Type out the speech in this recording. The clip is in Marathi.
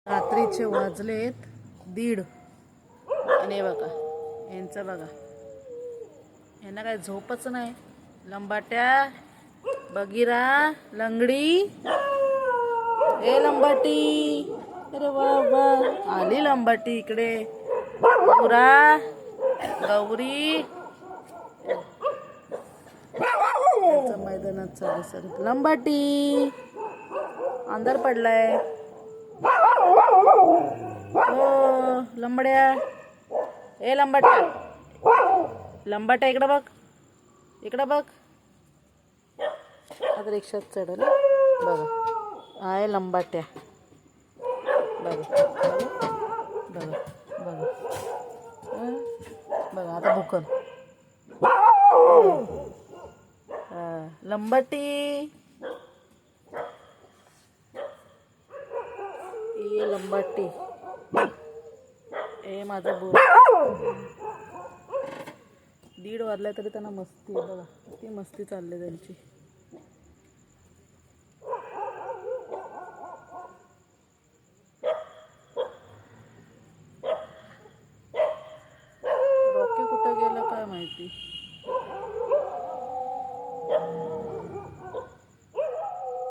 रात्रीचे वाजलेत 1:30 आणि बघा यांचं बघा, यांना काय झोपच नाही. लंबाट्या, बगीरा, लंगडी, ए लंबाटी, अरे वा वा, आली लंबाटी इकडे. पुरा, गौरी, मैदानात चालू सर. लंबाटी अंधार पडलाय. हो लंबड्या, ए लंबाट्या, लंबाट्या इकडं बघ, इकडं बघ. आता रिक्षात चढल बघा. आहे लंबाट्या, बघा बघा बघा बघा. आता भुकल लंबाटी. ए लंबाटी, ए माझा बो. 1:30 वाजल्या तरी त्यांना मस्ती आहे बघा, ती मस्ती चालली त्यांची. रॉकी कुठं गेला काय माहिती.